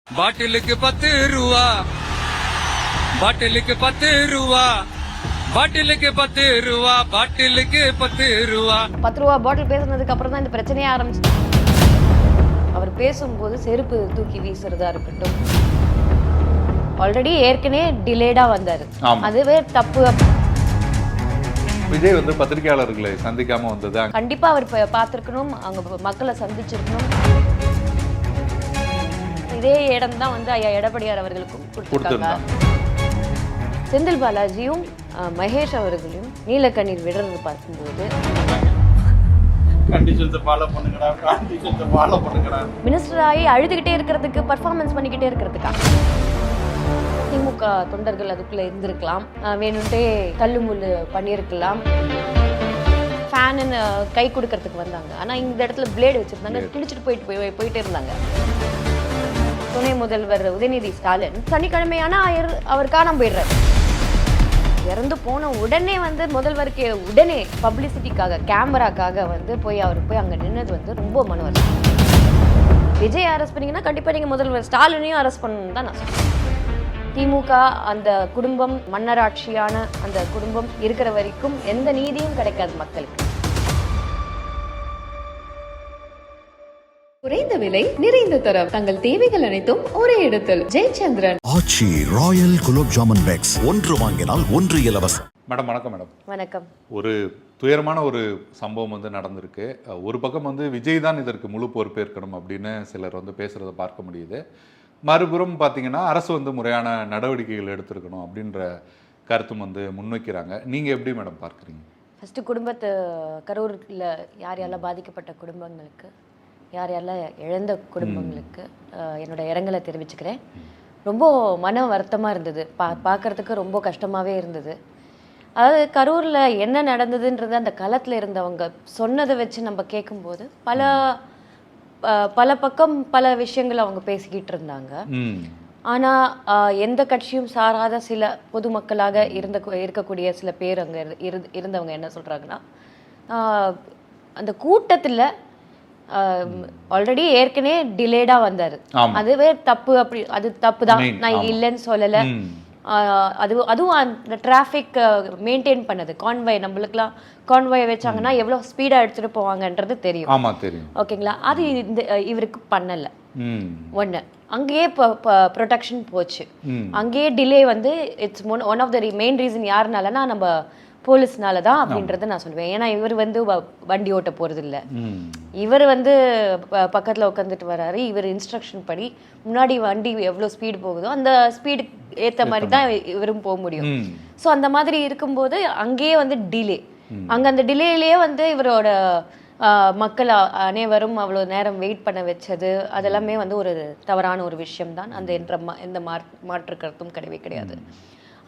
பாட்டிலுக்கு 10 ரூபா, பாட்டிலுக்கு 10 ரூபா, பாட்டிலுக்கு 10 ரூபா, பாட்டிலுக்கு 10 ரூபா. 10 ரூபா பாட்டில் பேசுனதுக்கு அப்புறம் தான் இந்த பிரச்சனையே ஆரம்பிச்சு. அவர் பேசும்போது செருப்பு தூக்கி வீசுறதா இருக்கட்டும், ஆல்ரெடி ஏற்கனவே டிலேடா வந்தாரு, அதுவே தப்பு. விஜய் வந்து பத்திரிகையாளர்களை சந்திக்காம வந்தது கண்டிப்பா அவர் பார்த்திருக்கணும், அங்க மக்களை சந்திச்சிருக்கணும். இதே இடம் தான் வந்து ஐயா எடப்பாடியார் அவர்களுக்கும் கொடுத்திருக்காங்க. செந்தில் பாலாஜியும் மகேஷ் அவர்களையும் நீலக்கண்ணீர் விடுறது பார்க்கும்போது மினிஸ்டர் ஆகி அழுதுகிட்டே இருக்கிறதுக்கு, பர்ஃபார்மன்ஸ் பண்ணிக்கிட்டே இருக்கிறதுக்கா திமுக தொண்டர்கள் அதுக்குள்ள இருந்திருக்கலாம், வேணும்ட்டே தள்ளுமுள்ளு பண்ணியிருக்கலாம். ஃபேனுன்னு கை கொடுக்கறதுக்கு வந்தாங்க, ஆனால் இந்த இடத்துல பிளேடு வச்சிருந்தாங்க, கிழிச்சிட்டு போயிட்டே இருந்தாங்க. துணை முதல்வர் உதயநிதி ஸ்டாலின் சனிக்கிழமையான அவர் காணாம போயிடுறாரு. இறந்து போன உடனே வந்து முதல்வருக்கு உடனே பப்ளிசிட்டிக்காக, கேமராக்காக வந்து அவர் போய் அங்கே நின்னது வந்து ரொம்ப மனவர். விஜய் அரெஸ்ட் பண்ணீங்கன்னா கண்டிப்பாக நீங்கள் முதல்வர் ஸ்டாலினையும் அரெஸ்ட் பண்ணணும்னு தான் நான் சொல்றேன். திமுக அந்த குடும்பம், மன்னராட்சியான அந்த குடும்பம் இருக்கிற வரைக்கும் எந்த நீதியும் கிடைக்காது மக்களுக்கு. குறைந்த விலை, நிறைந்த தரம், தங்கள் தேவைகள் அனைத்தும் ஒரே இடத்தில். ஜெயச்சந்திரன். ஆச்சி ராயல் குலோப் ஜாமுன் பேக்ஸ், ஒன்று வாங்கினால் ஒன்று இலவசம். மேடம் வணக்கம். மேடம் வணக்கம். ஒரு துயரமான ஒரு சம்பவம் வந்து நடந்திருக்கு. ஒரு பக்கம் வந்து விஜய் தான் இதற்கு முழு பொறுப்பேற்கணும் அப்படின்னு சிலர் வந்து பேசுறத பார்க்க முடியுது. மறுபுறம் பார்த்தீங்கன்னா அரசு வந்து முறையான நடவடிக்கைகள் எடுத்திருக்கணும் அப்படின்ற கருத்தும் வந்து முன்வைக்கிறாங்க. நீங்க எப்படி மேடம் பார்க்குறீங்க? ஃபர்ஸ்ட் குடும்பத்து கரூரில் யார் யாரெல்லாம் பாதிக்கப்பட்ட குடும்பங்களுக்கு, யார் யாரெல்லாம் இழந்த குடும்பங்களுக்கு என்னோட இரங்கலை தெரிவிச்சுக்கிறேன். ரொம்ப மன வருத்தமாக இருந்தது, பார்க்குறதுக்கு ரொம்ப கஷ்டமாகவே இருந்தது. அதாவது கரூரில் என்ன நடந்ததுன்றது அந்த களத்தில் இருந்தவங்க சொன்னதை வச்சு நம்ம கேட்கும்போது பல பக்கம் பல விஷயங்கள் அவங்க பேசிக்கிட்டு இருந்தாங்க. ஆனால் எந்த கட்சியும் சாராத சில பொதுமக்களாக இருக்கக்கூடிய சில பேர் அங்கே இருந்தவங்க என்ன சொல்கிறாங்கன்னா, அந்த கூட்டத்தில் ஆல்ரெடி ஏற்கனவே டிலேடா வந்தாரு, அதுவே தப்பு. அப்படி அது தப்பு தான், நான் இல்லைன்னு சொல்லலை. அதுவும் அந்த டிராஃபிக் மெயின்டைன் பண்ணது, கான்வாய், நம்மளுக்குலாம் கான்வாய் வச்சாங்கன்னா எவ்வளோ ஸ்பீடாக எடுத்துகிட்டு போவாங்கன்றது தெரியும். ஓகேங்களா? அது இவருக்கு பண்ணலை. ஒன்று அங்கேயே ப்ரொடெக்ஷன் போச்சு, அங்கேயே டிலே வந்து it's one of the main reason. யாருனாலனா நம்ம போலீஸ்னால தான் அப்படின்றத நான் சொல்லுவேன். ஏன்னா இவர் வந்து வண்டி ஓட்ட போகிறது இல்லை, இவர் வந்து பக்கத்தில் உட்காந்துட்டு வர்றாரு. இவர் இன்ஸ்ட்ரக்ஷன் படி முன்னாடி வண்டி எவ்வளோ ஸ்பீடு போகுதோ அந்த ஸ்பீடு ஏற்ற மாதிரி தான் இவரும் போக முடியும். ஸோ அந்த மாதிரி இருக்கும்போது அங்கேயே வந்து டிலே, அங்கே அந்த டிலேலேயே வந்து இவரோட மக்கள் அனைவரும் அவ்வளோ நேரம் வெயிட் பண்ண வச்சது அதெல்லாமே வந்து ஒரு தவறான ஒரு விஷயம்தான். அந்த எந்த மாற்று கருத்தும் கிடையவே கிடையாது.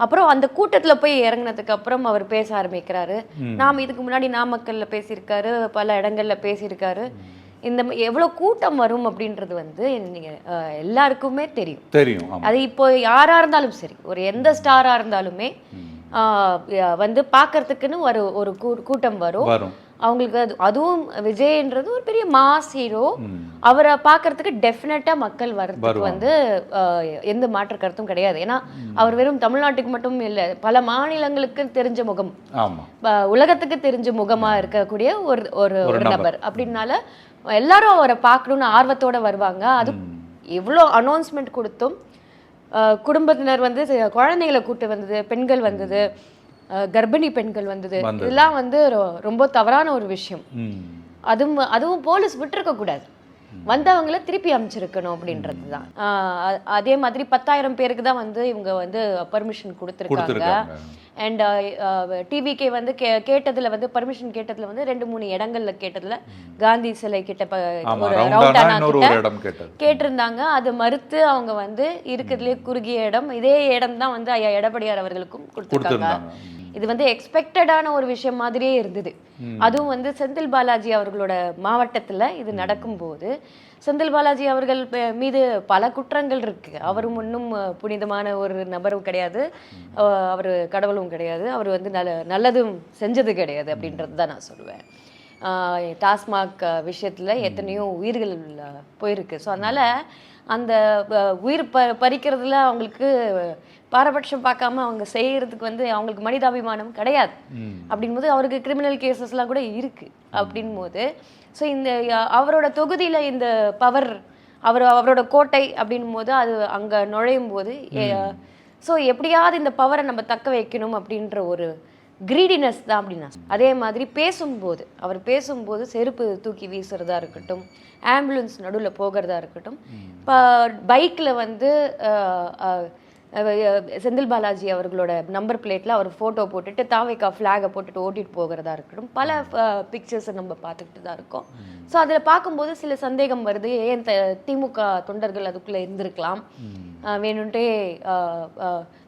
அப்புறம் அந்த கூட்டத்தில் போய் இறங்கினதுக்கு அப்புறம் அவர் பேச ஆரம்பிக்கிறாரு. நாம் இதுக்கு முன்னாடி நாமக்கல்ல பேசியிருக்காரு, பல இடங்கள்ல பேசியிருக்காரு. இந்த எவ்வளோ கூட்டம் வரும் அப்படின்றது வந்து எல்லாருக்குமே தெரியும். அது இப்போ யாரா இருந்தாலும் சரி, ஒரு எந்த ஸ்டாரா இருந்தாலுமே வந்து பார்க்கறதுக்குன்னு ஒரு கூட்டம் வரும் அவங்களுக்கு. அதுவும் விஜய்ன்றது ஒரு பெரிய மாஸ் ஹீரோ, அவரை பார்க்கறதுக்கு டெஃபினட்டா மக்கள் வர்றதுக்கு வந்து எந்த மாற்று கருத்தும் கிடையாது. ஏன்னா அவர் வெறும் தமிழ்நாட்டுக்கு மட்டும் இல்லை, பல மாநிலங்களுக்கு தெரிஞ்ச முகம், உலகத்துக்கு தெரிஞ்ச முகமா இருக்கக்கூடிய ஒரு நபர். அப்படின்னால எல்லாரும் அவரை பார்க்கணும்னு ஆர்வத்தோட வருவாங்க. அது எவ்வளோ அனௌன்ஸ்மெண்ட் கொடுத்தும் குடும்பத்தினர் வந்து குழந்தைகளை கூட்டு வந்தது, பெண்கள் வந்தது, கர்ப்பிணி பெண்கள் வந்தது, இதெல்லாம் வந்து ரொம்ப தவறான ஒரு விஷயம். அதுவும் போலீஸ் விட்டுருக்க கூடாது, வந்தவங்களை திருப்பி அமைச்சிருக்கணும் அப்படின்றது தான். அதே மாதிரி 10,000 பேருக்கு தான் வந்து இவங்க வந்து பர்மிஷன் கொடுத்துருக்காங்க. அண்ட் டிவிகே வந்து கேட்டதுல வந்து பர்மிஷன் கேட்டதுல வந்து 2-3 இடங்கள்ல கேட்டதுல காந்தி சிலை கிட்ட ஒரு ரவுண்டானா கிட்ட கேட்டிருந்தாங்க. அது மறுத்து அவங்க வந்து இருக்கிறதுலே குறுகிய இடம், இதே இடம் தான் வந்து ஐயா எடப்பாடியார் அவர்களுக்கும் கொடுத்துருக்காங்க. இது வந்து எக்ஸ்பெக்டடான ஒரு விஷயம் மாதிரியே இருந்தது. அதுவும் வந்து செந்தில் பாலாஜி அவர்களோட மாவட்டத்துல இது நடக்கும்போது, செந்தில் பாலாஜி அவர்கள் மீது பல குற்றங்கள் இருக்கு. அவரும் இன்னும் புனிதமான ஒரு நபரும் கிடையாது, அவர் கடவுளும் கிடையாது, அவர் வந்து நல்லதும் செஞ்சது கிடையாது அப்படின்றது தான் நான் சொல்லுவேன். டாஸ்மாக் விஷயத்தில் எத்தனையோ உயிர்கள் போயிருக்கு. ஸோ அதனால் அந்த உயிர் பறிக்கிறதுல அவங்களுக்கு பாரபட்சம் பார்க்காம அவங்க செய்கிறதுக்கு வந்து அவங்களுக்கு மனிதாபிமானம் கிடையாது. அப்படின்போது அவருக்கு கிரிமினல் கேசஸ்லாம் கூட இருக்குது. அப்படின்போது ஸோ இந்த அவரோட தொகுதியில் இந்த பவர் அவரோட கோட்டை அப்படின்னும் போது அது அங்கே நுழையும் போது ஸோ எப்படியாவது இந்த பவரை நம்ம தக்க வைக்கணும் அப்படின்ற ஒரு கிரீடினஸ் தான் அப்படின்னா. அதே மாதிரி அவர் பேசும்போது செருப்பு தூக்கி வீசுறதா இருக்கட்டும், ஆம்புலன்ஸ் நடுவில் போகிறதா இருக்கட்டும், இப்போ பைக்கில் வந்து செந்தில் பாலாஜி அவர்களோட நம்பர் பிளேட்டில் அவர் ஃபோட்டோ போட்டுட்டு தாவேக்கா ஃப்ளாகை போட்டுட்டு ஓட்டிட்டு போகிறதா இருக்கட்டும், பல பிக்சர்ஸை நம்ம பார்த்துக்கிட்டு தான் இருக்கோம். ஸோ அதில் பார்க்கும்போது சில சந்தேகம் வருது, ஏன் திமுக தொண்டர்கள் அதுக்குள்ளே இருந்திருக்கலாம், வேணுன்ட்டே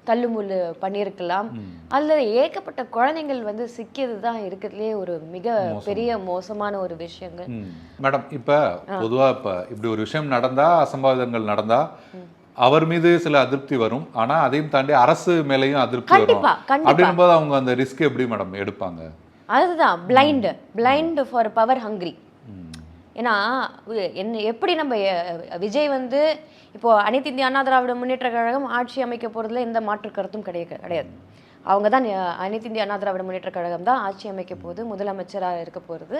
தள்ளுமுள்ளு பண்ணியிருக்கலாம். அதில் ஏகப்பட்ட குழந்தைங்கள் வந்து சிக்கியது தான் இருக்கிறதுலே ஒரு மிக பெரிய மோசமான ஒரு விஷயங்கள். மேடம், இப்போ பொதுவாக இப்போ இப்படி ஒரு விஷயம் நடந்தா, அசம்பாவிதங்கள் நடந்தா அவர் மீது சில அதிருப்தி வரும், ஆனா அதையும் தாண்டி அரசு மேலேயும் அதிருப்தி வரும். அப்படின்னும் போது அவங்க அந்த ரிஸ்க் எப்படி மேடம் எடுப்பாங்க? அதுதான் பிளைண்ட் ஃபார் பவர் ஹங்கிரி. ஏன்னா எப்படி நம்ம விஜய் வந்து இப்போ அனைத்து இந்திய அண்ணா திராவிட முன்னேற்ற கழகம் ஆட்சி அமைக்க போறதுல எந்த மாற்று கருத்தும் கிடையாது. அவங்க தான் அனைத்து இந்திய அண்ணா திராவிட முன்னேற்ற கழகம் தான் ஆட்சி அமைக்க போகுது, முதலமைச்சராக இருக்க போகிறது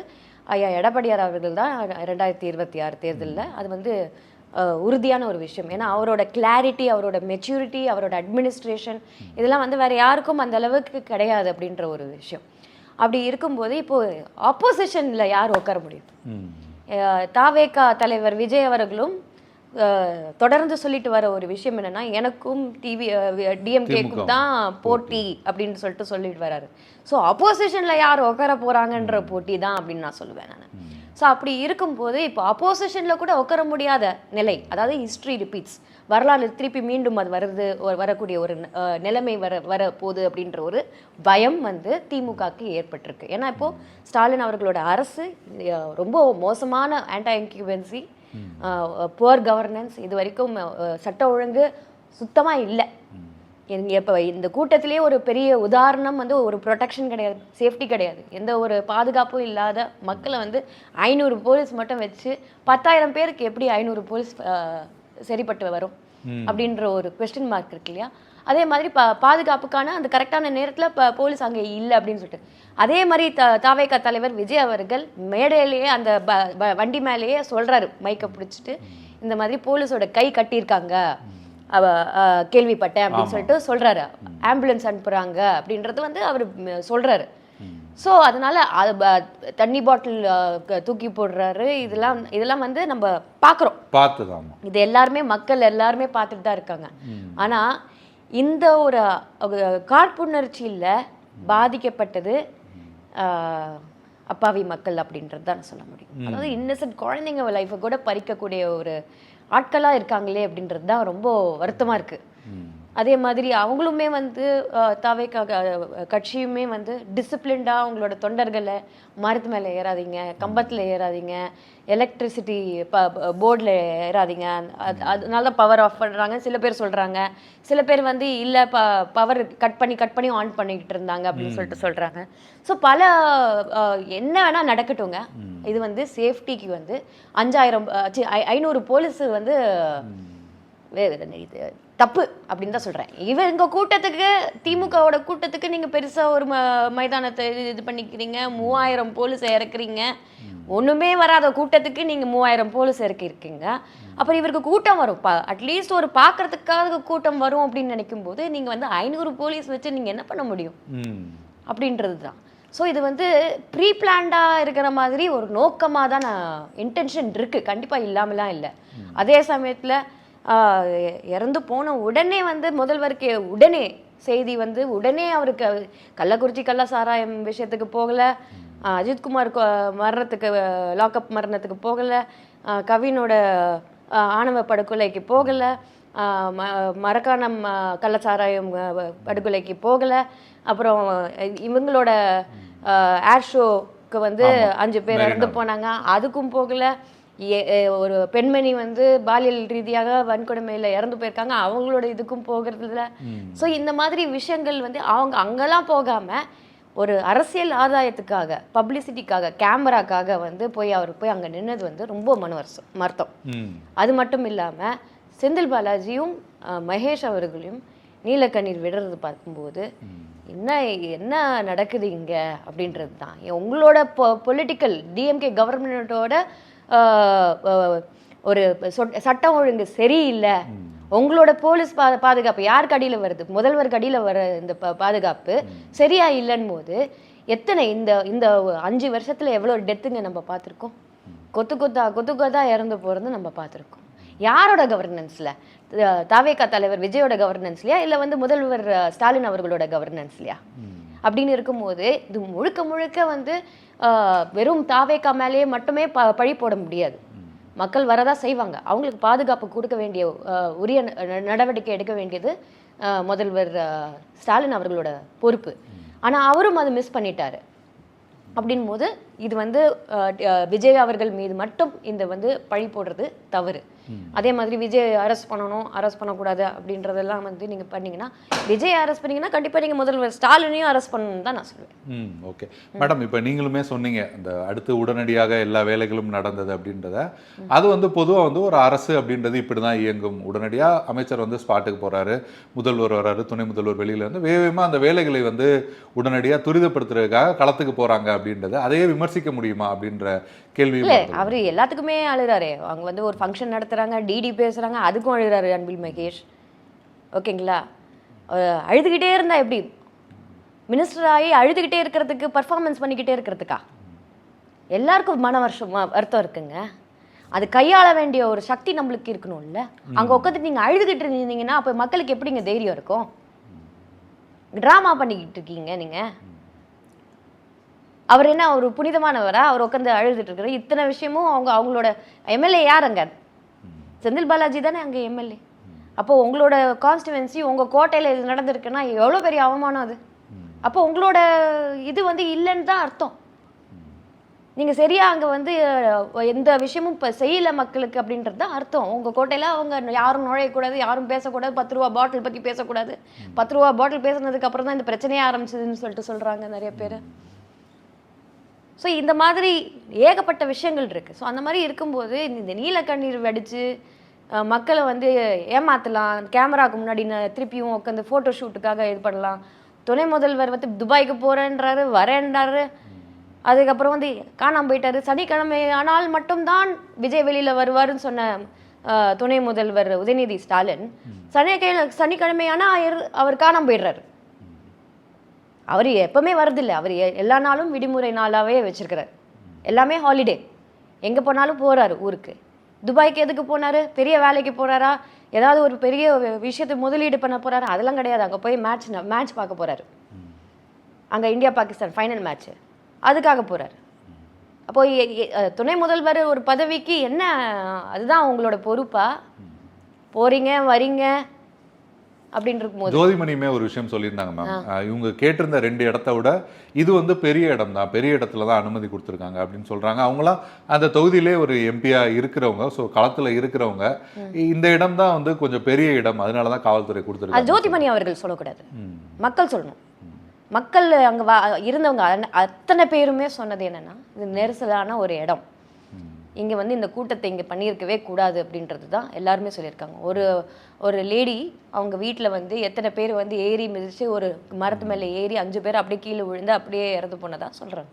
ஐயா எடப்பாடியார் அவர்கள் தான் 2026 தேர்தலில். அது வந்து உறுதியான ஒரு விஷயம். ஏன்னா அவரோட கிளாரிட்டி, அவரோட மெச்சூரிட்டி, அவரோட அட்மினிஸ்ட்ரேஷன் இதெல்லாம் வந்து வேற யாருக்கும் அந்த அளவுக்கு கிடையாது அப்படின்ற ஒரு விஷயம். அப்படி இருக்கும்போது இப்போ ஆப்போசிஷனில் யார் உட்கார முடியும்? தாவேகா தலைவர் விஜய் அவர்களும் தொடர்ந்து சொல்லிட்டு வர ஒரு விஷயம் என்னன்னா, எனக்கும் டிஎம்கேக்கும் தான் போட்டி அப்படின்னு சொல்லிட்டு வராரு. ஸோ அப்போசிஷனில் யார் உட்கார போறாங்கன்ற போட்டி தான் அப்படின்னு நான் சொல்லுவேன் நான். ஸோ அப்படி இருக்கும்போது இப்போ அப்போசிஷனில் கூட உட்கார முடியாத நிலை, அதாவது ஹிஸ்ட்ரி ரிப்பீட்ஸ், வரலாறு திருப்பி மீண்டும் அது வரக்கூடிய ஒரு நிலைமை வர போகுது அப்படின்ற ஒரு பயம் வந்து திமுகக்கு ஏற்பட்டிருக்கு. ஏன்னா இப்போது ஸ்டாலின் அவர்களோட அரசு ரொம்ப மோசமான ஆன்டி இன்கியூபன்சி, புவர் கவர்னன்ஸ், இது வரைக்கும் சட்ட ஒழுங்கு சுத்தமாக இல்லை. இப்போ இந்த கூட்டத்திலே ஒரு பெரிய உதாரணம் வந்து ஒரு ப்ரொடெக்ஷன் கிடையாது, சேஃப்டி கிடையாது, எந்த ஒரு பாதுகாப்பும் இல்லாத மக்களை வந்து 500 போலீஸ் மட்டும் வச்சு 10,000 பேருக்கு எப்படி 500 போலீஸ் சரிப்பட்டு வரும் அப்படின்ற ஒரு கொஸ்டின் மார்க் இருக்கு இல்லையா? அதே மாதிரி பாதுகாப்புக்கான அந்த கரெக்டான நேரத்தில் போலீஸ் அங்கே இல்லை அப்படின்னு சொல்லிட்டு, அதே மாதிரி தாவேகா தலைவர் விஜய் அவர்கள் மேடையிலேயே அந்த வண்டி மேலேயே சொல்கிறாரு, மைக்கை பிடிச்சிட்டு, இந்த மாதிரி போலீஸோட கை கட்டியிருக்காங்க கேள்விப்பட்டேன் அப்படின்னு சொல்லிட்டு சொல்கிறாரு. ஆம்புலன்ஸ் அனுப்புகிறாங்க அப்படின்றது வந்து அவர் சொல்கிறாரு. ஸோ அதனால தண்ணி பாட்டில் தூக்கி போடுறாரு. இதெல்லாம் வந்து நம்ம பார்க்குறோம், இது எல்லாருமே மக்கள் எல்லாருமே பார்த்துட்டு தான் இருக்காங்க. ஆனால் இந்த ஒரு காழ்ப்புணர்ச்சியில் பாதிக்கப்பட்டது அப்பாவி மக்கள் அப்படின்றது தான் சொல்ல முடியும். அதாவது இன்னசென்ட் குழந்தைங்க லைஃப்பை கூட பறிக்கக்கூடிய ஒரு ஆட்களாக இருக்காங்களே அப்படின்றது தான் ரொம்ப வருத்தமாக இருக்குது. அதே மாதிரி அவங்களுமே வந்து தாவேகா கட்சியுமே வந்து டிசிப்ளின்டாக அவங்களோட தொண்டர்களை மரத்து மேலே ஏறாதீங்க, கம்பத்தில் ஏறாதீங்க, எலக்ட்ரிசிட்டி போர்டில் ஏறாதீங்க, அதனால தான் பவர் ஆஃப் பண்ணுறாங்க சில பேர் சொல்கிறாங்க. சில பேர் வந்து இல்லை பவர் கட் பண்ணி ஆன் பண்ணிக்கிட்டு இருந்தாங்க அப்படின்னு சொல்லிட்டு சொல்கிறாங்க. ஸோ பல என்ன வேணால் நடக்கட்டுங்க, இது வந்து சேஃப்டிக்கு வந்து 500 போலீஸு வந்து இது தப்பு அப்படின்னு தான் சொல்கிறேன். இவங்க கூட்டத்துக்கு, திமுகவோட கூட்டத்துக்கு நீங்கள் பெருசாக ஒரு மைதானத்தை இது பண்ணிக்கிறீங்க, 3000 போலீஸ் இறக்குறீங்க. ஒன்றுமே வராத கூட்டத்துக்கு நீங்கள் 3000 போலீஸ் இறக்கிருக்கீங்க. அப்புறம் இவருக்கு கூட்டம் வரும், அட்லீஸ்ட் ஒரு பார்க்கறதுக்காக கூட்டம் வரும் அப்படின்னு நினைக்கும் போது நீங்கள் வந்து 500 போலீஸ் வச்சு நீங்கள் என்ன பண்ண முடியும் அப்படின்றது தான். ஸோ இது வந்து ப்ரீ பிளான்டாக இருக்கிற மாதிரி ஒரு நோக்கமாக தான் இன்டென்ஷன் இருக்குது, கண்டிப்பாக இல்லாமலாம் இல்லை. அதே சமயத்தில் இறந்து போன உடனே வந்து முதல்வருக்கு உடனே செய்தி வந்து உடனே அவருக்கு கள்ளக்குறிச்சி கள்ள சாராயம் விஷயத்துக்கு போகலை, அஜித்குமார் மரணத்துக்கு லாக்அப் மரணத்துக்கு போகலை, கவினோட ஆணவ படுகொலைக்கு போகலை, மரக்காணம் கள்ளச்சாராயம் படுகொலைக்கு போகலை, அப்புறம் இவங்களோட ஏர் ஷோக்கு வந்து 5 பேர் இறந்து போனாங்க, அதுக்கும் போகலை. ஒரு பெண்மணி வந்து பாலியல் ரீதியாக வன்கொடுமையில் இறந்து போயிருக்காங்க, அவங்களோட இதுக்கும் போகிறதுல. ஸோ இந்த மாதிரி விஷயங்கள் வந்து அவங்க அங்கெல்லாம் போகாமல் ஒரு அரசியல் ஆதாயத்துக்காக, பப்ளிசிட்டிக்காக, கேமராக்காக வந்து அவர் போய் அங்கே நின்னது வந்து ரொம்ப வருத்தம். அது மட்டும் இல்லாமல் செந்தில் பாலாஜியும் மகேஷ் அவர்களையும் நீலக்கண்ணீர் விடுறது பார்க்கும்போது என்ன என்ன நடக்குது இங்கே அப்படின்றது தான். உங்களோட பொலிட்டிக்கல் டிஎம்கே கவர்மெண்ட்டோட ஒரு சட்டம் ஒழுங்கு சரியில்லை, உங்களோட போலீஸ் பாதுகாப்பு யாருக்கு அடியில் வருது, முதல்வருக்கு அடியில் வர இந்த பாதுகாப்பு சரியா இல்லைன்னு போது எத்தனை இந்த 5 வருஷத்துல எவ்வளோ டெத்துங்க நம்ம பார்த்துருக்கோம். கொத்து கொத்தா இறந்து போகிறது நம்ம பார்த்துருக்கோம். யாரோட கவர்னன்ஸில்? தாவேகா தலைவர் விஜயோட கவர்னன்ஸ்லையா இல்லை வந்து முதல்வர் ஸ்டாலின் அவர்களோட கவர்னன்ஸ்லையா? அப்படின்னு இருக்கும்போது இது முழுக்க வந்து வெறும் தாவேகா மேலேயே மட்டுமே பழி போட முடியாது. மக்கள் வரதான் செய்வாங்க. அவங்களுக்கு பாதுகாப்பு கொடுக்க வேண்டிய உரிய நடவடிக்கை எடுக்க வேண்டியது முதல்வர் ஸ்டாலின் அவர்களோட பொறுப்பு. ஆனால் அவரும் அதை மிஸ் பண்ணிட்டாரு. அப்படின் போது இது வந்து விஜய் அவர்கள் மீது மட்டும் இந்த வந்து பழி போடுறது தவறு. அதே மாதிரி விஜய் அரெஸ்ட் பண்ணணும், அரெஸ்ட் பண்ணக்கூடாது அப்படின்றதெல்லாம் வந்து நீங்கள் பண்ணீங்கன்னா, விஜய் அரெஸ்ட் பண்ணீங்கன்னா கண்டிப்பாக நீங்கள் முதல்வர் ஸ்டாலினையும் அரெஸ்ட் பண்ணணும்னு தான் நான் சொல்லுவேன். ஓகே மேடம், இப்போ நீங்களுமே சொன்னீங்க இந்த அடுத்து உடனடியாக எல்லா வேலைகளும் நடந்தது அப்படின்றத. அது வந்து பொதுவாக வந்து ஒரு அரசு அப்படின்றது இப்படி தான் இயங்கும். உடனடியாக அமைச்சர் வந்து ஸ்பாட்டுக்கு போகிறாரு, முதல்வர் வர்றாரு, துணை முதல்வர் வெளியில் வந்து வேகமாக அந்த வேலைகளை வந்து உடனடியாக துரிதப்படுத்துறதுக்காக களத்துக்கு போகிறாங்க அப்படின்றது அதையே விமர்சிக்க முடியுமா அப்படின்ற கேள்வி. இல்லை, அவர் எல்லாத்துக்குமே அழுகிறாரு. அவங்க வந்து ஒரு ஃபங்க்ஷன் நடத்துகிறாங்க, டிடி பேசுகிறாங்க, அதுக்கும் அழுகிறாரு அன்பில் மகேஷ். ஓகேங்களா? அழுதுகிட்டே இருந்தா எப்படி? மினிஸ்டர் ஆகி அழுதுகிட்டே இருக்கிறதுக்கு, பர்ஃபார்மன்ஸ் பண்ணிக்கிட்டே இருக்கிறதுக்கா? எல்லாருக்கும் வருத்தம் இருக்குங்க. அது கையாள வேண்டிய ஒரு சக்தி நம்மளுக்கு இருக்கணும்ல. அங்கே உட்காந்து நீங்கள் அழுதுகிட்டு இருந்தீங்கன்னா அப்போ மக்களுக்கு எப்படிங்க தைரியம் இருக்கும்? ட்ராமா பண்ணிக்கிட்டு இருக்கீங்க நீங்கள். அவர் என்ன ஒரு புனிதமானவரா? அவர் உட்காந்து அழுதுட்டு இருக்கிற இத்தனை விஷயமும் அவங்களோட எம்எல்ஏ யார் அங்கே? செந்தில் பாலாஜி தானே அங்கே எம்எல்ஏ. அப்போ உங்களோட கான்ஸ்டிடுவன்சி உங்கள் கோட்டையில் இது நடந்திருக்குன்னா எவ்வளோ பெரிய அவமானம் அது. அப்போ உங்களோட இது வந்து இல்லைன்னு தான் அர்த்தம். நீங்கள் சரியாக அங்கே வந்து எந்த விஷயமும் இப்போ செய்யலை மக்களுக்கு அப்படின்றது தான் அர்த்தம். உங்கள் கோட்டையில் அவங்க யாரும் நுழையக்கூடாது, யாரும் பேசக்கூடாது, 10 ரூபா பாட்டில் பற்றி பேசக்கூடாது. 10 ரூபா பாட்டில் பேசுனதுக்கு அப்புறம் தான் இந்த பிரச்சனையே ஆரம்பிச்சதுன்னு சொல்கிறாங்க நிறைய பேர். ஸோ இந்த மாதிரி ஏகப்பட்ட விஷயங்கள் இருக்குது. ஸோ அந்த மாதிரி இருக்கும்போது இந்த நீலக்கண்ணீர் வடித்து மக்களை வந்து ஏமாற்றலாம், கேமராவுக்கு முன்னாடி திருப்பியும் உட்காந்து ஃபோட்டோ ஷூட்டுக்காக இது பண்ணலாம். துணை முதல்வர் வந்து துபாய்க்கு போகிறேன்றாரு, வரேன்றாரு, அதுக்கப்புறம் வந்து காணாமல் போயிட்டாரு. சனிக்கிழமை ஆனால் மட்டும்தான் விஜய் வெளியில் வருவாருன்னு சொன்ன துணை முதல்வர் உதயநிதி ஸ்டாலின் சனிக்கிழமை ஆனால் அவர் காணாமல் போயிடுறாரு. அவர் எப்பவுமே வரதில்லை. அவர் எல்லா நாளும் விடுமுறை நாளாகவே வச்சிருக்கிறார். எல்லாமே ஹாலிடே, எங்கே போனாலும் போகிறாரு ஊருக்கு. துபாய்க்கு எதுக்கு போனார்? பெரிய வேலைக்கு போகிறாரா? ஏதாவது ஒரு பெரிய விஷயத்தை முதலீடு பண்ண போகிறாரு? அதெல்லாம் கிடையாது. அங்கே போய் மேட்ச் பார்க்க போகிறாரு. அங்கே இந்தியா பாகிஸ்தான் ஃபைனல் மேட்ச்சு, அதுக்காக போகிறாரு. அப்போ துணை முதல்வர் ஒரு பதவிக்கு என்ன அதுதான் உங்களோட பொறுப்பா? போகிறீங்க வரீங்க அப்படின்னு இருக்கும்போது ஜோதிமணியுமே ஒரு விஷயம் சொல்லியிருந்தாங்க மேம். இவங்க கேட்டிருந்த 2 இடத்த விட இது வந்து பெரிய இடம் தான், பெரிய இடத்துல தான் அனுமதி கொடுத்துருக்காங்க அப்படின்னு சொல்றாங்க. அவங்களாம் அந்த தொகுதியிலே ஒரு எம்பியா இருக்கிறவங்க, ஸோ களத்துல இருக்கிறவங்க. இந்த இடம் தான் வந்து கொஞ்சம் பெரிய இடம், அதனாலதான் காவல்துறை கொடுத்துருக்காங்க. ஜோதிமணி அவர்கள் சொல்லக்கூடாது, மக்கள் சொல்லணும். மக்கள் அங்க இருந்தவங்க அத்தனை பேருமே சொன்னது என்னன்னா, இது நெரிசலான ஒரு இடம், இங்கே வந்து இந்த கூட்டத்தை இங்கே பண்ணியிருக்கவே கூடாது அப்படின்றது தான் எல்லாருமே சொல்லியிருக்காங்க. ஒரு லேடி அவங்க வீட்டில் வந்து எத்தனை பேர் வந்து ஏறி மிதித்து ஒரு மரத்து மேலே ஏறி 5 பேர் அப்படியே கீழே விழுந்து அப்படியே இறந்து போனதாக சொல்கிறாங்க.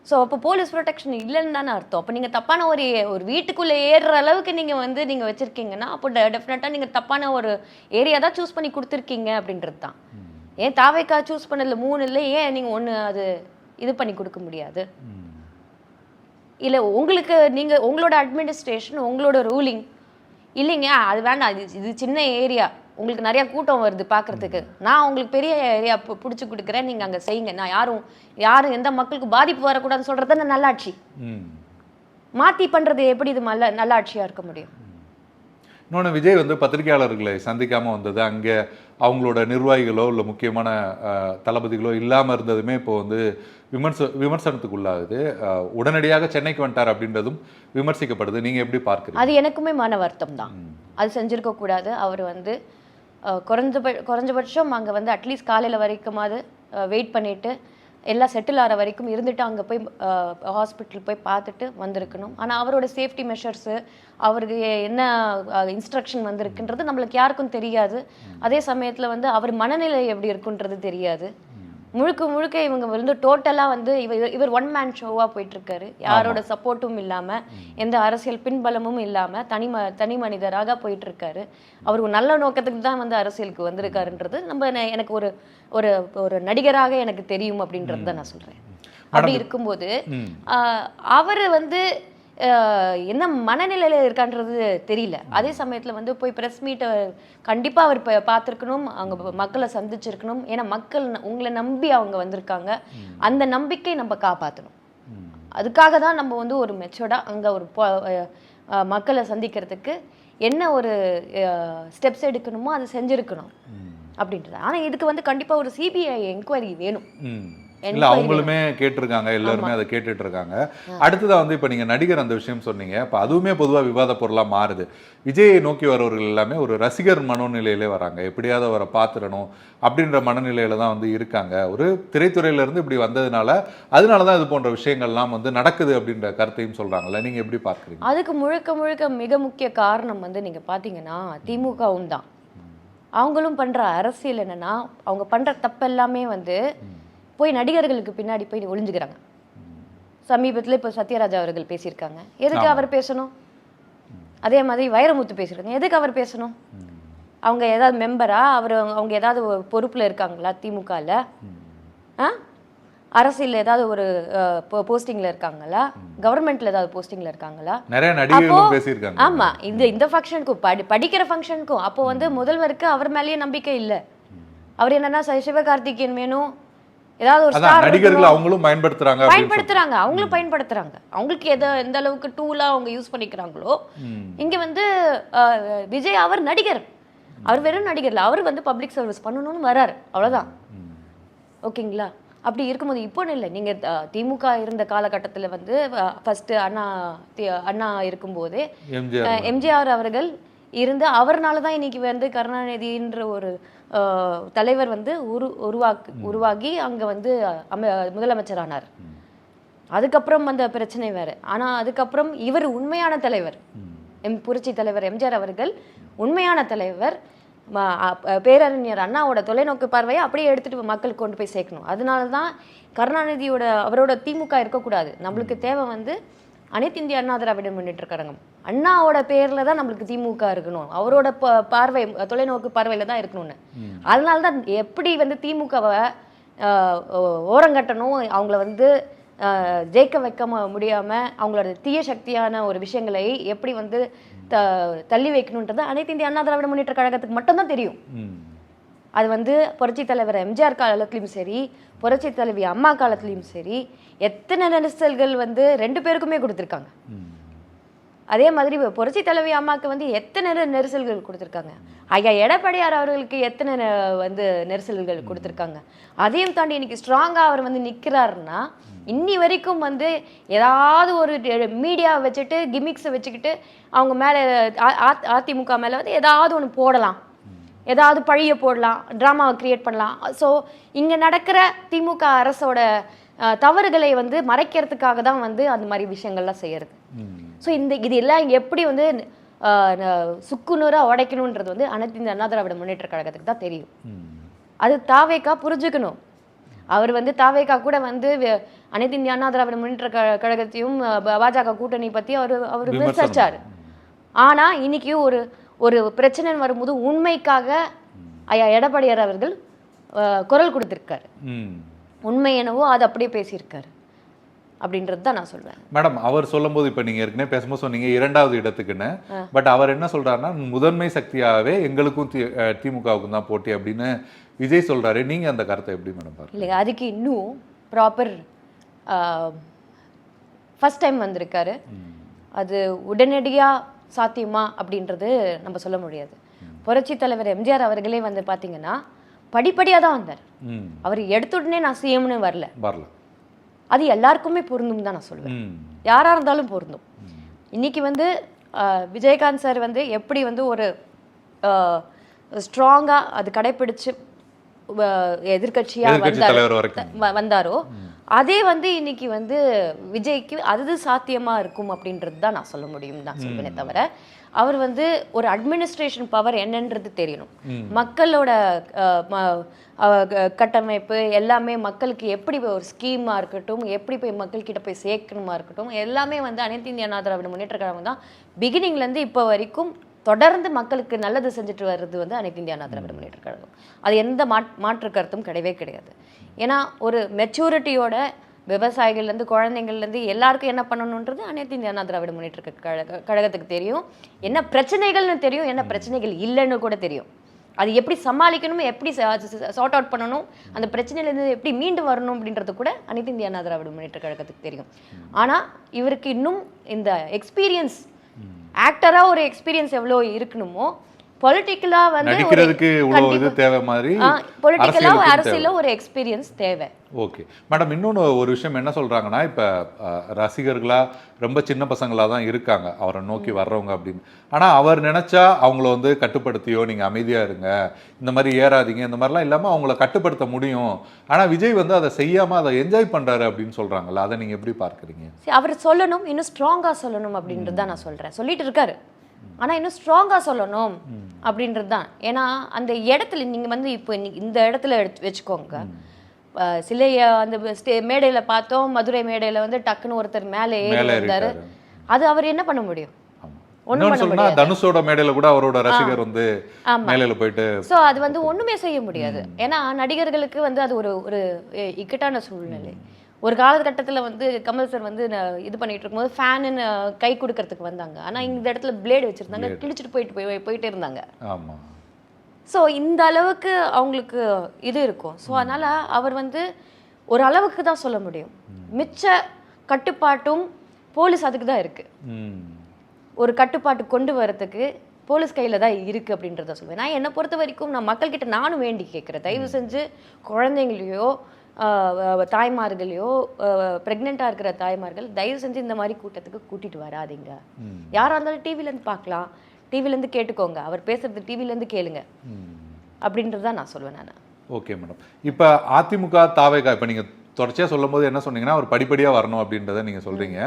ஸோ அப்போ போலீஸ் ப்ரொடெக்ஷன் இல்லைன்னு தானே அர்த்தம். அப்போ நீங்கள் தப்பான ஒரு வீட்டுக்குள்ளே ஏறுற அளவுக்கு நீங்கள் வச்சுருக்கீங்கன்னா அப்போ டெஃபினட்டாக நீங்கள் தப்பான ஒரு ஏரியா தான் சூஸ் பண்ணி கொடுத்துருக்கீங்க அப்படின்றது தான். ஏன் தாவேக்கா சூஸ் பண்ணதில் 3 இல்லை, ஏன் நீங்கள் 1 அது இது பண்ணி கொடுக்க முடியாது? இல்லை உங்களுக்கு நீங்கள் உங்களோட அட்மினிஸ்ட்ரேஷன் உங்களோட ரூலிங் இல்லைங்க அது வேண்டாம், இது சின்ன ஏரியா, உங்களுக்கு நிறையா கூட்டம் வருது பார்க்குறதுக்கு, நான் உங்களுக்கு பெரிய ஏரியா பிடிச்சி கொடுக்குறேன், நீங்கள் அங்கே செய்யுங்க, நான் யாரும் எந்த மக்களுக்கு பாதிப்பு வரக்கூடாதுன்னு சொல்கிறது தானே நல்லாட்சி. மாற்றி பண்ணுறது எப்படி இது நல்லாட்சியாக இருக்க முடியும்? இன்னொன்று, விஜய் வந்து பத்திரிகையாளர்களை சந்திக்காமல் வந்தது, அங்கே அவங்களோட நிர்வாகிகளோ இல்லை முக்கியமான தளபதிகளோ இல்லாமல் இருந்ததுமே இப்போ வந்து விமர்சனத்துக்குள்ளாகுது. உடனடியாக சென்னைக்கு வந்துட்டார் அப்படின்றதும் விமர்சிக்கப்படுது. நீங்கள் எப்படி பார்க்குறீங்க? அது எனக்குமே மன வருத்தம் தான். அது செஞ்சுருக்கக்கூடாது. அவர் வந்து குறைஞ்சபட்சம் அங்கே வந்து அட்லீஸ்ட் காலையில் வரைக்குமாவது வெயிட் பண்ணிவிட்டு எல்லாம் செட்டில் ஆகிற வரைக்கும் இருந்துட்டு அங்கே போய் ஹாஸ்பிட்டல் போய் பார்த்துட்டு வந்திருக்கணும். ஆனால் அவரோட சேஃப்டி மெஷர்ஸு, அவருக்கு என்ன இன்ஸ்ட்ரக்ஷன் வந்திருக்குன்றது நம்மளுக்கு யாருக்கும் தெரியாது. அதே சமயத்தில் வந்து அவர் மனநிலை எப்படி இருக்குன்றது தெரியாது. முழுக்க முழுக்க இவங்க வந்து டோட்டலாக வந்து இவர் ஒன் மேன் ஷோவாக போயிட்டுருக்காரு. யாரோட சப்போர்ட்டும் இல்லாமல், எந்த அரசியல் பின்பலமும் இல்லாமல் தனி மனிதராக போயிட்டுருக்காரு. அவர் ஒரு நல்ல நோக்கத்துக்கு தான் வந்து அரசியலுக்கு வந்திருக்காருன்றது எனக்கு ஒரு ஒரு ஒரு நடிகராக எனக்கு தெரியும் அப்படின்றது தான் நான் சொல்கிறேன். அப்படி இருக்கும்போது அவர் வந்து என்ன மனநிலையில் இருக்கான்றது தெரியல. அதே சமயத்தில் வந்து போய் ப்ரெஸ் மீட்டை கண்டிப்பாக அவர் பார்த்துருக்கணும், அவங்க மக்களை சந்திச்சிருக்கணும். ஏன்னா மக்கள் உங்களை நம்பி அவங்க வந்திருக்காங்க. அந்த நம்பிக்கை நம்ம காப்பாற்றணும். அதுக்காக தான் நம்ம வந்து ஒரு மெச்சோர்டாக அங்கே ஒரு மக்களை சந்திக்கிறதுக்கு என்ன ஒரு ஸ்டெப்ஸ் எடுக்கணுமோ அதை செஞ்சுருக்கணும் அப்படின்றது. ஆனால் இதுக்கு வந்து கண்டிப்பாக ஒரு சிபிஐ என்கொயரி வேணும். இல்லை, அவங்களுமே கேட்டிருக்காங்க, எல்லாருமே அதை கேட்டுட்டு இருக்காங்க. அடுத்ததாக வந்து இப்போ நீங்கள் நடிகர் அந்த விஷயம் சொன்னீங்க. இப்போ அதுவுமே பொதுவாக விவாத பொருளாக மாறுது. விஜயை நோக்கி வரவர்கள் எல்லாமே ஒரு ரசிகர் மனநிலையிலே வராங்க. எப்படியாவது அவரை பார்த்துடணும் அப்படின்ற மனநிலையில தான் வந்து இருக்காங்க. ஒரு திரைத்துறையிலேருந்து இப்படி வந்ததுனால அதனால தான் இது போன்ற விஷயங்கள்லாம் வந்து நடக்குது அப்படின்ற கருத்தையும் சொல்கிறாங்கல்ல. நீங்கள் எப்படி பார்க்குறீங்க? அதுக்கு முழுக்க முழுக்க மிக முக்கிய காரணம் வந்து நீங்கள் பார்த்தீங்கன்னா திமுகவும் தான். அவங்களும் பண்ணுற அரசியல் என்னென்னா, அவங்க பண்ணுற தப்பெல்லாமே வந்து போய் நடிகர்களுக்கு பின்னாடி போய் ஒளிஞ்சுக்கிறாங்க. சமீபத்தில் இப்போ சத்யராஜா அவர்கள் பேசியிருக்காங்க, எதுக்கு அவர் பேசணும்? அதே மாதிரி வைரமுத்து பேசியிருக்காங்க, எதுக்கு அவர் பேசணும்? அவங்க ஏதாவது மெம்பரா? அவங்க ஏதாவது பொறுப்பில் இருக்காங்களா திமுகவில்? அரசியல் ஏதாவது ஒரு போஸ்டிங்கில் இருக்காங்களா? கவர்மெண்ட்டில் ஏதாவது போஸ்டிங்கில் இருக்காங்களா? நிறைய நடிகர்களும் பேசியிருக்காங்க. ஆமாம், இந்த ஃபங்க்ஷனுக்கும் படிக்கிற ஃபங்க்ஷனுக்கும் அப்போ வந்து முதல்வருக்கு அவர் மேலேயே நம்பிக்கை இல்லை. அவர் என்னன்னா சிவகார்த்திகேயன் வேணும், ஏதாவது ஒரு ஸ்டார் நடிகர்கள் அவங்களும் பயன்படுத்துறாங்க. அவங்களும் பயன்படுத்துறாங்க. அவங்களுக்கு எந்த அளவுக்கு டூலா அவங்க யூஸ் பண்ணிக்கிறாங்களோ. இங்க வந்து விஜய் அவர் நடிகர், அவர் வெறும் நடிகர் இல்லை, அவர் வந்து பப்ளிக் சர்வீஸ் பண்ணணும்னு வராரு, அவ்வளவுதான். ஓகேங்களா? அப்படி இருக்கும்போது இப்போ இல்லை, நீங்க திமுக இருந்த காலகட்டத்தில் வந்து ஃபர்ஸ்ட் அண்ணா இருக்கும்போதே எம்ஜிஆர் அவர்கள் இருந்து அவர்னால தான் இன்னைக்கு வந்து கருணாநிதின்ற ஒரு தலைவர் வந்து உருவாகி அங்கே வந்து முதலமைச்சர் ஆனார். அதுக்கப்புறம் அந்த பிரச்சனை வேறு. ஆனால் அதுக்கப்புறம் இவர் உண்மையான தலைவர், புரட்சி தலைவர் எம்ஜிஆர் அவர்கள் உண்மையான தலைவர். பேரறிஞர் அண்ணாவோட தொலைநோக்கு பார்வையை அப்படியே எடுத்துகிட்டு மக்களுக்கு கொண்டு போய் சேர்க்கணும். அதனால தான் அவரோட திமுக இருக்கக்கூடாது. நம்மளுக்கு தேவை வந்து அனைத்து இந்திய அண்ணா திராவிட முன்னேற்றக் கழகம். அண்ணாவோட பேரில் தான் நம்மளுக்கு திமுக இருக்கணும், அவரோட பார்வை தொலைநோக்கு பார்வையில் தான் இருக்கணும்னு. அதனால தான் எப்படி வந்து திமுகவை ஓரங்கட்டணும், அவங்கள வந்து ஜெயிக்க வைக்க முடியாமல் அவங்களோட தீய சக்தியான ஒரு விஷயங்களை எப்படி வந்து தள்ளி வைக்கணுன்றது அனைத்து இந்திய அண்ணா திராவிட முன்னேற்றக் கழகத்துக்கு மட்டும்தான் தெரியும். அது வந்து புரட்சி தலைவர் எம்ஜிஆர் காலத்துலையும் சரி, புரட்சி தலைவி அம்மா காலத்துலையும் சரி, எத்தனை நெரிசல்கள் வந்து 2 பேருக்குமே கொடுத்துருக்காங்க. அதே மாதிரி புரட்சி தலைவி அம்மாவுக்கு வந்து எத்தனை நெரிசல்கள் கொடுத்துருக்காங்க. ஐயா எடப்பாடியார் அவர்களுக்கு எத்தனை வந்து நெரிசல்கள் கொடுத்துருக்காங்க. அதையும் தாண்டி இன்னைக்கு ஸ்ட்ராங்காக அவர் வந்து நிற்கிறாருன்னா, இன்னி வரைக்கும் வந்து ஏதாவது ஒரு மீடியாவை வச்சுட்டு கிமிக்ஸை வச்சுக்கிட்டு அவங்க மேலே அதிமுக மேலே வந்து ஏதாவது ஒன்று போடலாம், ஏதாவது பழிய போடலாம், ட்ராமாவை கிரியேட் பண்ணலாம். ஸோ இங்கே நடக்கிற திமுக அரசோட தவறுகளை வந்து மறைக்கிறதுக்காக தான் வந்து அந்த மாதிரி விஷயங்கள்லாம் செய்யறது. ஸோ இது எல்லாம் எப்படி வந்து சுக்குநூறாக உடைக்கணுன்றது வந்து அனைத்து இந்த அண்ணா திராவிட முன்னேற்ற கழகத்துக்கு தான் தெரியும். அது தாவேக்கா புரிஞ்சுக்கணும். அவர் வந்து தாவேக்கா கூட வந்து அனைத்து இந்திய அண்ணா திராவிட முன்னேற்ற கழகத்தையும் பாஜக கூட்டணி பற்றி அவர் விமர்சிச்சார். ஆனால் இன்னைக்கு ஒரு பிரச்சனை வரும்போது உண்மைக்காக ஐயா எடப்பாடியார் அவர்கள் குரல் கொடுத்திருக்காரு. உண்மை என்னவோ அது அப்படியே பேசியிருக்காரு அப்படின்றது தான் நான் சொல்வேன். மேடம், அவர் சொல்லும்போது இப்போ நீங்கள் ஏற்கனவே பேசும்போது சொன்னீங்க 2வது இடத்துக்குன்னு. பட் அவர் என்ன சொல்றாருன்னா, முதன்மை சக்தியாகவே எங்களுக்கும் திமுகவுக்கும் தான் போட்டி அப்படின்னு விஜய் சொல்றாரு. நீங்க அந்த கருத்தை எப்படி மேடம் பாருங்க? இல்லை, அதுக்கு இன்னும் ப்ராப்பர் ஃபர்ஸ்ட் டைம் வந்திருக்காரு. அது உடனடியாக சாத்தியமா அப்படின்றது நம்ம சொல்ல முடியாது. புரட்சி தலைவர் எம்ஜிஆர் அவர்களே வந்து பார்த்தீங்கன்னா படிப்படியாக தான் வந்தார். அவர் எடுத்த உடனே நான் சிஎம்னு வரல. அது எல்லாருக்குமே பொருந்தும் தான் நான் சொல்லுவேன், யாராக இருந்தாலும் பொருந்தும். இன்னைக்கு வந்து விஜயகாந்த் சார் வந்து எப்படி வந்து ஒரு ஸ்ட்ராங்காக அது கடைப்பிடிச்சு எதிர்க்கட்சியா எதிர்க்கட்சி தலைவர் வரைக்கும் வந்தாரோ அதே வந்து இன்னைக்கு வந்து விஜய்க்கு அது சாத்தியமா இருக்கும் அப்படின்றது தான் நான் சொல்ல முடியும் தான் சொல்வேனே தவிர அவர் வந்து ஒரு அட்மினிஸ்ட்ரேஷன் பவர் என்னன்றது தெரியணும். மக்களோட கட்டமைப்பு எல்லாமே மக்களுக்கு எப்படி ஒரு ஸ்கீமா இருக்கட்டும், எப்படி போய் மக்கள்கிட்ட போய் சேர்க்கணுமா இருக்கட்டும், எல்லாமே வந்து அனைத்து இந்திய அண்ணா திராவிட முன்னேற்ற கழகம் தான் பிகினிங்லேருந்து இப்போ வரைக்கும் தொடர்ந்து மக்களுக்கு நல்லது செஞ்சுட்டு வர்றது வந்து அனைத்து இந்திய அண்ணா திராவிட முன்னேற்ற கழகம். அது எந்த மாற்று கருத்தும் கிடையவே கிடையாது. ஏன்னா ஒரு மெச்சூரிட்டியோட விவசாயிகள்லேருந்து குழந்தைங்கள்லேருந்து எல்லாருக்கும் என்ன பண்ணணுன்றது அனைத்து இந்திய அண்ணா திராவிட முன்னேற்ற கழகத்துக்கு தெரியும். என்ன பிரச்சனைகள்னு தெரியும், என்ன பிரச்சனைகள் இல்லைன்னு கூட தெரியும். அது எப்படி சமாளிக்கணும், எப்படி சார்ட் அவுட் பண்ணணும், அந்த பிரச்சனையிலேருந்து எப்படி மீண்டு வரணும் அப்படின்றது கூட அனைத்து இந்திய அண்ணா திராவிட முன்னேற்ற கழகத்துக்கு தெரியும். ஆனால் இவருக்கு இன்னும் இந்த எக்ஸ்பீரியன்ஸ் ஆக்டரா ஒரு எக்ஸ்பீரியன்ஸ் எவ்வளோ இருக்கணுமோ பொலிட்டிக்கலா வந்து நடிக்கிறதுக்கு இவ்வளவு இது தேவை மாதிரி பொலிட்டிக்கலா அரசியல ஒரு எக்ஸ்பீரியன்ஸ் தேவை. ஓகே மேடம், இன்னொன்று ஒரு விஷயம் என்ன சொல்றாங்கன்னா, இப்போ ரசிகர்களா ரொம்ப சின்ன பசங்களா தான் இருக்காங்க அவரை நோக்கி வர்றவங்க அப்படின்னு. ஆனால் அவர் நினைச்சா அவங்கள வந்து கட்டுப்படுத்தியோ நீங்கள் அமைதியா இருங்க, இந்த மாதிரி ஏறாதீங்க, இந்த மாதிரிலாம் இல்லாமல் அவங்கள கட்டுப்படுத்த முடியும். ஆனால் விஜய் வந்து அதை செய்யாம அதை என்ஜாய் பண்றாரு அப்படின்னு சொல்றாங்கல்ல, அதை நீங்க எப்படி பார்க்குறீங்க? அவர் சொல்லணும், இன்னும் ஸ்ட்ராங்கா சொல்லணும் அப்படின்றது தான் நான் சொல்றேன். சொல்லிட்டு இருக்காரு, ஆனால் இன்னும் ஸ்ட்ராங்காக சொல்லணும் அப்படின்றது தான். ஏன்னா அந்த இடத்துல நீங்கள் வந்து இப்போ இந்த இடத்துல வச்சுக்கோங்க, சிலை அந்த மேடையில் பார்த்தோம், மதுரை மேடையில் வந்து டக்குன்னு ஒருத்தர் மேலே ஏறி இருந்தாரு. அது அவர் என்ன பண்ண முடியும்? ஒன்றும் பண்ண முடியாது. தனுஷோட மேடையில கூட அவரோட ரசிகர் வந்து மேடையில போயிட்டு ஸோ அது வந்து ஒன்றுமே செய்ய முடியாது. ஏன்னா நடிகர்களுக்கு வந்து அது ஒரு ஒரு இக்கட்டான சூழ்நிலை. ஒரு காலகட்டத்தில் வந்து கமல் சார் வந்து இது பண்ணிட்டு இருக்கும்போது ஃபேனுன்னு கை கொடுக்கறதுக்கு வந்தாங்க. ஆனால் இந்த இடத்துல பிளேடு வச்சுருந்தாங்க, கிழிச்சிட்டு போயிட்டே இருந்தாங்க. ஆமாம். ஸோ இந்த அளவுக்கு அவங்களுக்கு இது இருக்கும். ஸோ அதனால் அவர் வந்து ஒரு அளவுக்கு தான் சொல்ல முடியும். மிச்ச கட்டுப்பாட்டும் போலீஸ் அதுக்கு தான் இருக்குது. ஒரு கட்டுப்பாட்டு கொண்டு வரதுக்கு போலீஸ் கையில் தான் இருக்குது அப்படின்றத சொல்லுவேன். நான் என்னை பொறுத்த வரைக்கும் நான் மக்கள்கிட்ட நானும் வேண்டி கேட்குறேன், தயவு செஞ்சு குழந்தைங்களையோ தாய்மார்களையோ ப்ரெக்னெண்ட்டாக இருக்கிற தாய்மார்கள் தயவு செஞ்சு இந்த மாதிரி கூட்டத்துக்கு கூட்டிகிட்டு வராதிங்க. யாராக இருந்தாலும் டிவிலேருந்து பார்க்கலாம், டிவிலேருந்து கேட்டுக்கோங்க, அவர் பேசுறது டிவிலேருந்து கேளுங்க அப்படின்றது தான் நான் சொல்லுவேன். நான் ஓகே மேடம், இப்போ அதிமுக தாவேகா இப்போ நீங்கள் தொடர்ச்சியாக சொல்லும் போது என்ன சொன்னீங்கன்னா அவர் படிப்படியாக வரணும் அப்படின்றத நீங்கள் சொல்கிறீங்க.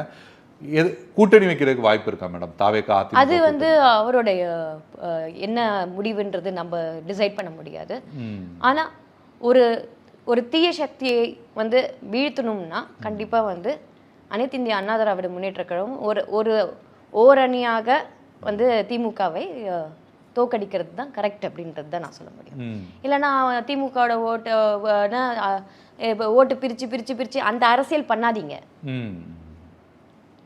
கூட்டணி வைக்கிறதுக்கு வாய்ப்பு இருக்கா மேடம் தாவேகா அதிமுக? அது வந்து அவருடைய என்ன முடிவுன்றது நம்ம டிசைட் பண்ண முடியாது. ஆனால் ஒரு தீய சக்தியை வந்து வீழ்த்தணும்னா கண்டிப்பாக வந்து அனைத்து இந்திய அண்ணா திராவிட முன்னேற்ற கழகம் ஒரு ஓரணியாக வந்து திமுகவை தோக்கடிக்கிறது தான் கரெக்ட் அப்படின்றது தான் நான் சொல்ல முடியும். இல்லைன்னா திமுகவோட ஓட்டு பிரித்து அந்த அரசியல் பண்ணாதீங்க.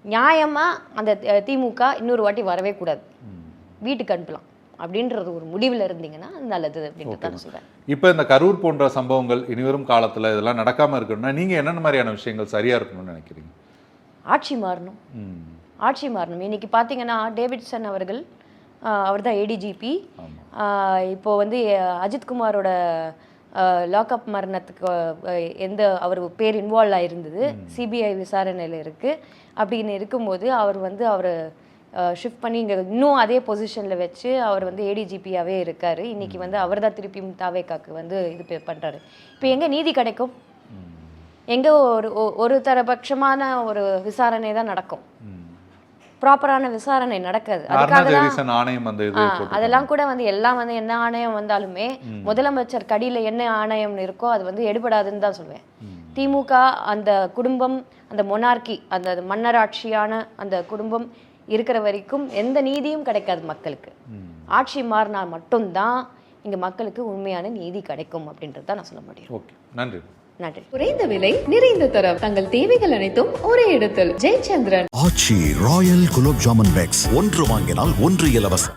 நியாயமாக அந்த திமுக இன்னொரு வாட்டி வரவே கூடாது, வீட்டுக்கு அனுப்பலாம் அப்படின்றது ஒரு முடிவில் இருந்தீங்கன்னா நல்லது அப்படின்றது தான் சொல்கிறேன். இப்போ இந்த கரூர் போன்ற சம்பவங்கள் இனிவரும் காலத்தில் இதெல்லாம் நடக்காமல் இருக்கணும்னா நீங்கள் என்னென்ன மாதிரியான விஷயங்கள் சரியாக இருக்கணும்னு நினைக்கிறீங்க? ஆட்சி மாறணும். ஆட்சி மாறணும். இன்னைக்கு பார்த்தீங்கன்னா டேவிட்சன் அவர்கள், அவர் தான் ஏடிஜிபி. இப்போது வந்து அஜித்குமாரோட லாக்அப் மரணத்துக்கு அவர் பேர் இன்வால்வ் ஆகிருந்தது, சிபிஐ விசாரணையில் இருக்குது. அப்படின்னு இருக்கும்போது அவர் ஷிஃப்ட் பண்ணி இங்கே இன்னும் அதே பொசிஷனில் வச்சு அவர் வந்து ஏடிஜிபியாகவே இருக்கார். இன்றைக்கி வந்து அவர் தான் திருப்பியும் தாவேகாக்கு வந்து இது பண்ணுறாரு. இப்போ எங்கே நீதி கிடைக்கும்? எங்கே ஒரு தரபட்சமான ஒரு விசாரணை தான் நடக்கும், ப்ராப்பரான விசாரணை நடக்காது. அதுக்காக தான் அதெல்லாம் கூட வந்து எல்லாம் வந்து என்ன ஆணையம் வந்தாலுமே முதலமைச்சர் கடியில் என்ன ஆணையம் இருக்கோ அது வந்து எடுபடாதுன்னு தான் சொல்வேன். திமுக அந்த குடும்பம், அந்த மொனார்கி, அந்த மன்னராட்சியான அந்த குடும்பம் இருக்கிற வரைக்கும் எந்த நீதியும் கிடைக்காது மக்களுக்கு. ஆட்சி மாறினா மட்டும்தான் இங்கே மக்களுக்கு உண்மையான நீதி கிடைக்கும் அப்படின்றது தான் நான் சொல்ல முடியும். ஓகே, நன்றி. நன்றி. குறைந்த விலை, நிறைந்த தரம், தங்கள் தேவைகள் அனைத்தும் ஒரே இடத்தில். ஜெயச்சந்திரன். ஆச்சி ராயல் குலோப் ஜாமுன் பேக்ஸ், ஒன்று வாங்கினால் ஒன்று இலவசம்.